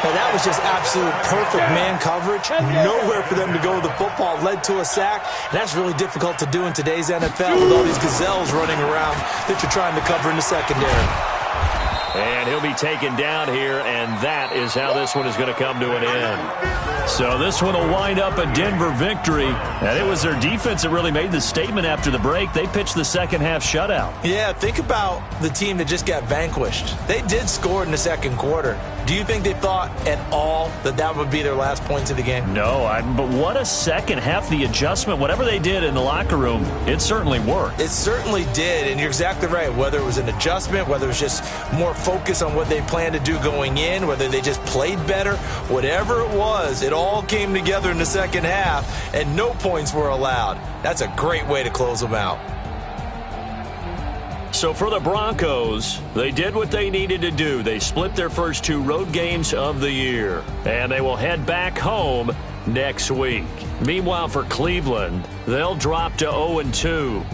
Now, that was just absolute perfect man coverage. Nowhere for them to go with the football. Led to a sack. And that's really difficult to do in today's NFL with all these gazelles running around that you're trying to cover in the secondary. And he'll be taken down here, and that is how this one is going to come to an end. So this one will wind up a Denver victory, and it was their defense that really made the statement after the break. They pitched the second half shutout. Yeah, think about the team that just got vanquished. They did score in the second quarter. Do you think they thought at all that that would be their last points of the game? No, but what a second half. The adjustment, whatever they did in the locker room, it certainly worked. It certainly did, and you're exactly right. Whether it was an adjustment, whether it was just more focus on what they planned to do going in, whether they just played better, whatever it was, it all came together in the second half, and no points were allowed. That's a great way to close them out. So for the Broncos, they did what they needed to do. They split their first 2 road games of the year, and they will head back home next week. Meanwhile, for Cleveland, they'll drop to 0-2.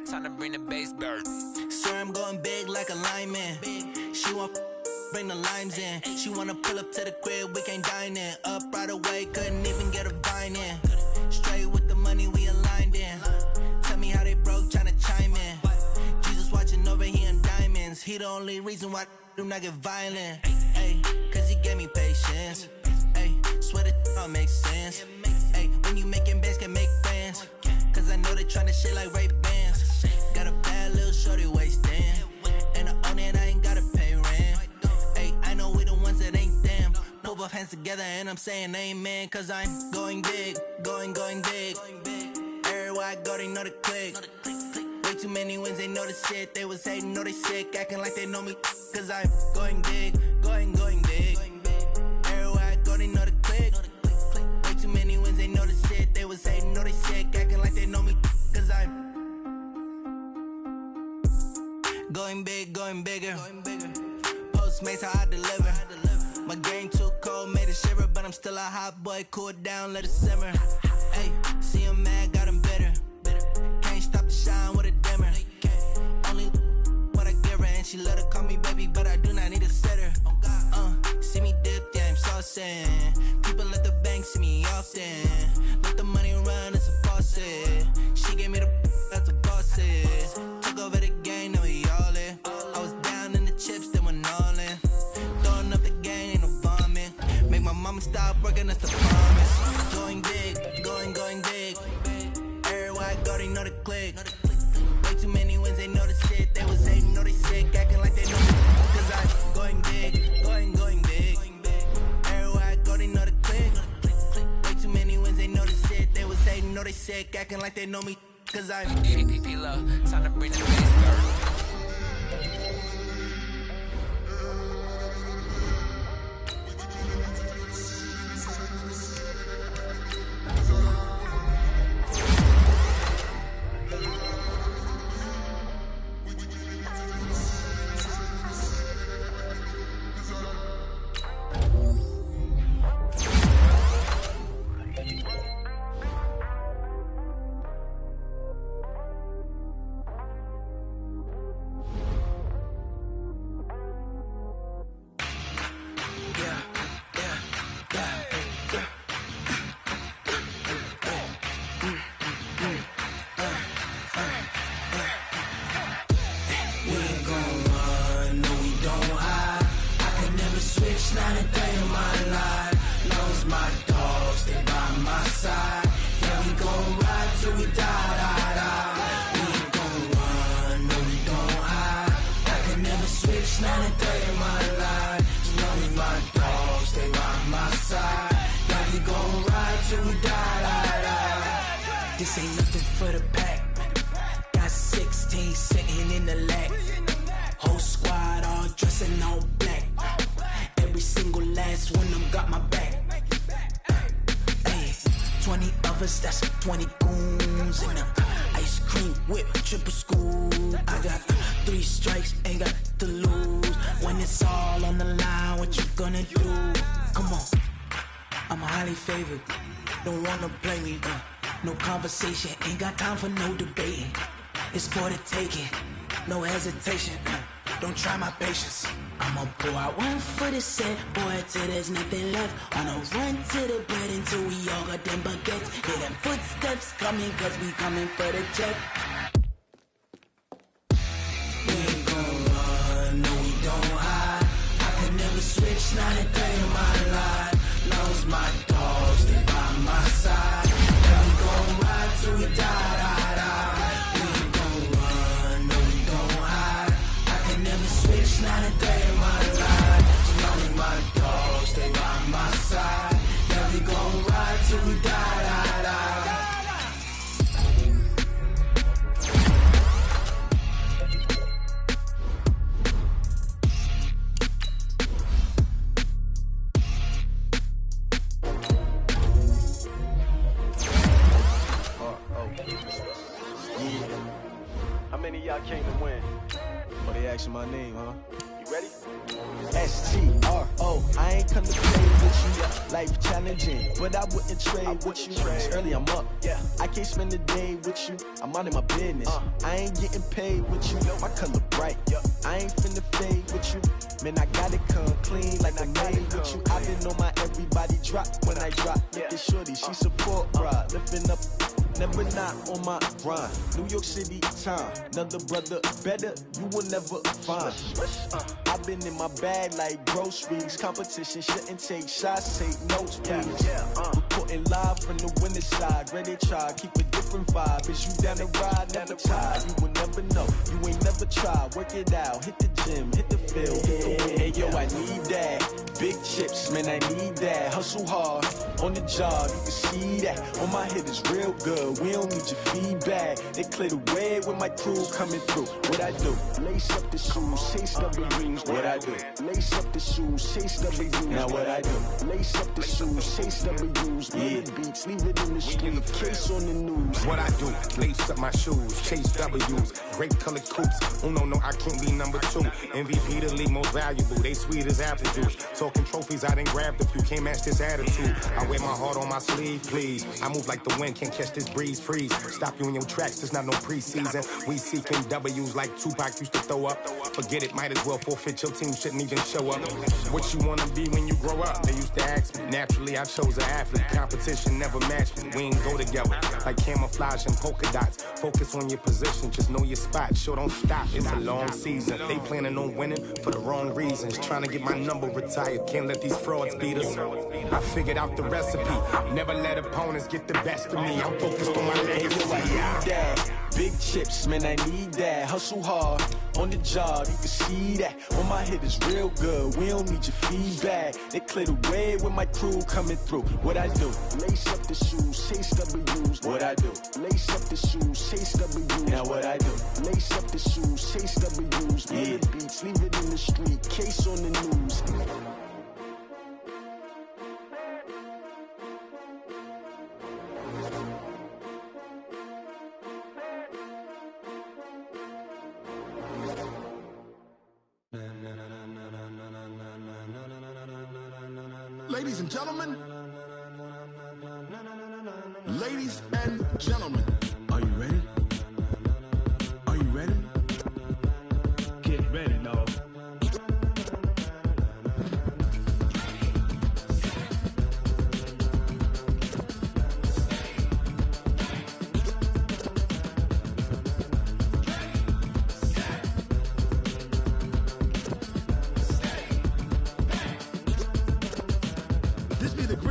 Time to bring the bass bird. Sir, I'm going big like a lineman. She want bring the limes in. She wanna pull up to the crib, we can't dine in. Up right away, couldn't even get a vine in. Straight with the money we aligned in. Tell me how they broke, tryna chime in. Jesus watching over here in diamonds. He the only reason why I do not get violent. Ay, cause he gave me patience. Ay, swear that all makes sense. Ay, when you making bands can make friends. Cause I know they tryna shit like Ray-Bans. Got a bad little shorty wasting. And I own it, I ain't gotta pay rent. Ay, I know we the ones that ain't them. Put both hands together and I'm saying amen. Cause I'm going big, going big. Everywhere I go, they know the click. Way too many wins, they know the shit. They was hating, know they sick, acting like they know me. Cause I'm going big, going big. Everywhere I go, they know the click. Way too many wins, they know the shit. They was hating, know they sick, acting like they know me. Cause I'm going big, going bigger. Postmates how I deliver. My game too cold, made it shiver, but I'm still a hot boy. Cool down, let it simmer. Hey, see him mad, got him bitter. Can't stop the shine with a dimmer. Only what I give her, and she let her call me baby, but I do not need a sitter. See me dip, yeah, I'm saucing. People at the bank see me often. Let the money run, it's a faucet. She gave me the that's a boss is. Took over the game, now we all in. I was down in the chips, then went all in. Throwing up the game, ain't no bombing. Make my mama stop working, that's the promise. Going big, going big. Everywhere I go, they know the click. Way too many wins, they know the shit. They was hating, know they sick, acting like they know me. Cause I'm going big, going big. Everywhere I go, they know the click. Way too many wins, they know the shit. They was hating, know they sick, acting like they know me. Cause I'm Time to bring the bass bird. switch, not a day in my life. Knows my dogs, stay by my side. Yeah, we gon' ride till we die, die, die. We ain't gon' run, no, we don't hide. I can never switch, not a day in my life. Knows my dogs, stay by my side. Yeah, we gon' ride till we die, die, die. This ain't nothing for the pack. Got 16 sitting in the lap. Whole squad all dressing all black. Every single last one of them got my back. Hey, 20 of us, that's 20 goons. And ice cream whip, triple scoop. I got 3 strikes, ain't got to lose. When it's all on the line, what you gonna do? Come on, I'm highly favored. Don't wanna play me, no conversation, ain't got time for no debating. It's for the taking, no hesitation. Don't try my patience. I'ma pour out one for the set, boy, till there's nothing left. On a run to the bread until we all got them baguettes. Hear them footsteps coming, cause we coming for the check. We ain't gon' run, no, we don't hide. I can never switch, not a day in my life. Knows my dogs, they by my side. Yeah, we gon' ride till we die, die, die. We ain't gon' run, no, we don't hide. I can never switch, not a day in my life. Knows my dogs, stay by my side. Yeah, we gon' ride till we die, die, die. How many of y'all came to win? Oh, they asking my name, huh? You ready? STRO, I ain't come to play with you. Life challenging, but I wouldn't trade with you. It's early, I'm up. Yeah. I can't spend the day with you. I'm out of my business. I ain't getting paid with you. My color bright. I ain't finna fade with you. Man, I gotta come clean like I made with you. I been on my everybody drop when I drop. Look at shorty, she support ride. Lifting up, never not on my grind. New York City time, another brother better, you will never find. I've been in my bag like groceries. Competition shouldn't take shots, take notes, please. Reporting live from the winning side. Ready to try, keep a different vibe. Is you down the ride, never tired. You will never know, you ain't never tried. Work it out, hit the gym, hit the field. Hey yo, I need that. Big chips, man, I need that. Hustle hard, on the job, you can see that. On my head is real good, we don't need your feedback. They clear the way with my crew coming through. What I do? Lace up the shoes, chase W's. What I do? Lace up the shoes, chase W's. Now what I do? Lace up the shoes, chase W's. Yeah, beats, leave it in the street, case on the news. What I do? Lace up my shoes, chase W's. Great colored coops. Oh no, I can't be number 2. MVP the league most valuable. They sweet as apple juice. Talking trophies, I done grabbed a few. Can't match this attitude. I wear my heart on my sleeve, please. I move like the wind, can't catch this breeze. Freeze. Stop you in your tracks. There's not no preseason. We seeking W's like Tupac used to throw up. Forget it, might as well forfeit. Your team shouldn't even show up. What you wanna be when you grow up? They used to ask me. Naturally, I chose an athlete. Competition never matched me. We ain't go together like camouflage and polka dots. Focus on your position, just know your spot. Sure, don't stop. It's a long season. They planning on winning for the wrong reasons. Trying to get my number retired. Can't let these frauds beat us. I figured out the recipe. Never let opponents get the best of me. I'm focused on my legacy. I need that. Big chips, man, I need that. Hustle hard, on the job, you can see that. On my head is real good, we don't need your feedback. They clear the way with my crew coming through. What I do? Lace up the shoes, chase W's. What I do? Lace up the shoes, chase W's. Now what I do? Lace up the shoes, chase W's. Yeah, beats, leave it in the street, case on the news. Ladies and gentlemen, ladies and gentlemen, are you ready? Are you ready? Get ready, dog.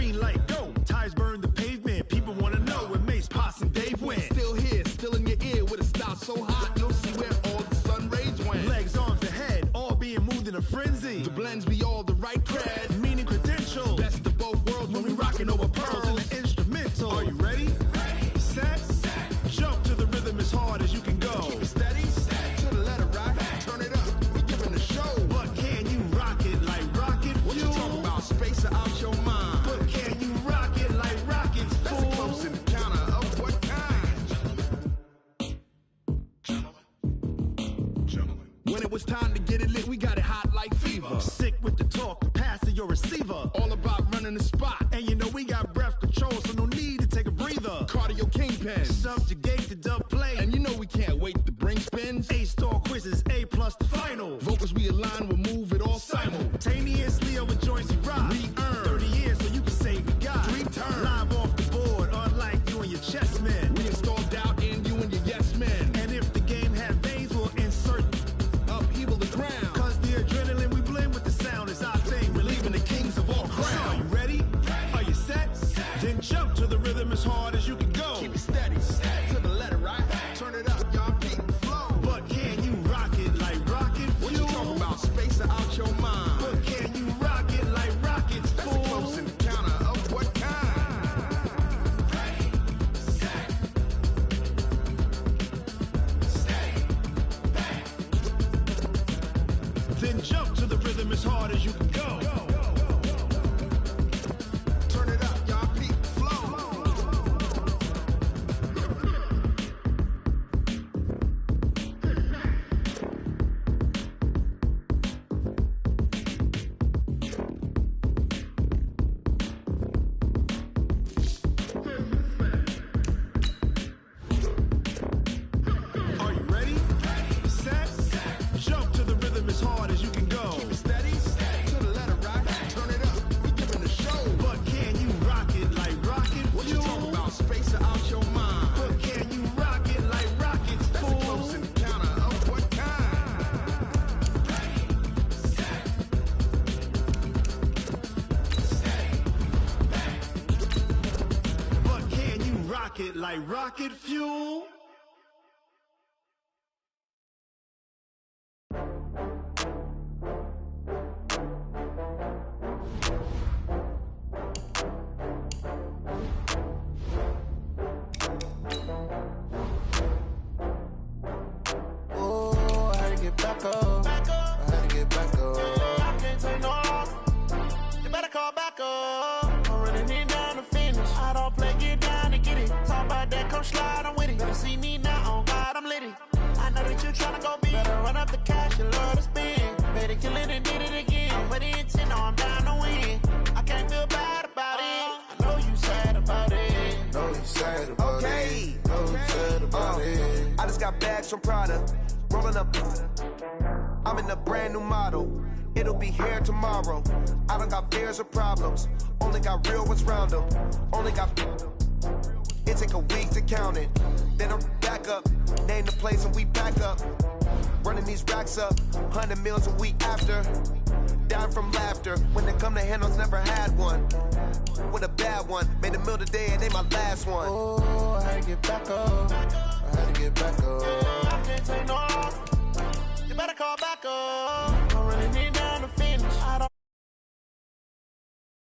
green light, go. Tires burn the pavement. People want to know where Mace, Pops, and Dave went. Still here, still in your ear with a style so hot, you'll see where all the sun rays went. Legs, arms, the head, all being moved in a frenzy. The blends be all the right cred, meaning credentials. best of both worlds when we rockin' over pearls. In the instrumental. Are you ready? Set. Jump to the rhythm as hard as you can go. Keep it steady, to the letter right. Turn it up, we giving a show. But can you rock it like rocket fuel? What you talking about? Space or out your mind? But can you rock it like rockets, That's fool? a close encounter of what kind? Gentlemen. When it was time to get it lit, we got it hot like fever. Sick with the talk, the pass to your receiver. All about running the spot. And you know we got breath control, so no need to take a breather. Cardio kingpin. Subjugate the dub play. And you know we can't wait to bring spins. A-star quizzes, A+ the final. Vocals we align, we'll move it all Simultaneously over joints we rock. We earn 30 years so you can say we got 3 turns. live off the board, unlike you and your chess men. We install doubt in you and your yes men. And if the game had veins, we'll insert Upheaval the ground. cause the adrenaline we blend with the sound is our thing. We're leaving the kings of all crowns. Are you ready? Are you set? Then jump to the rhythm as hard as you can go. Keep it steady, to the letter right. Turn it up, y'all keep the flow. But can you rock it like rocket What fuel? you talking about? Space or out your mind? But can you rock it like rockets, That's a fool? close encounter of what kind? Then jump to the rhythm as hard as you can go. Turn it up, y'all keep the flow. Are you ready? Set. Jump to the rhythm as hard as you can go. Keep it steady, to the letter right. Turn it up, we giving a show. But can you rock it like rocket What you fuel? talking about? Space or out your mind? But can you rock it like rockets, That's a fool? close encounter of what kind? But can you rock it like rocket fuel? Oh, I had to get back up. I had to get back up. I can't take no loss. You better call back up. I'm running it down to finish. I don't play, get down to get it. Talk about that, come slide, I'm with it. Better see me now, on God, I'm lit it. I know that you tryna go big. Better run up the cash, you love to spend. Better kill it and did it again. I'm with the intent, no, I'm down to win. I can't feel bad about it. I know you sad about it. Know you sad about Okay. it. Know you sad about it. I just got bags from Prada, rolling up. I'm in a brand new model. It'll be here tomorrow. I don't got fears or problems. Only got real ones round them. Only got. It take a week to count it. Then I'm back up. Name the place and we back up. Running these racks up. 100 meals a week after. Down from laughter. When they come to handles, never had one. With a bad one. Made a meal today and they my last one. Oh, I had to get back up. I had to get back up. I can't take no loss. You better call back up.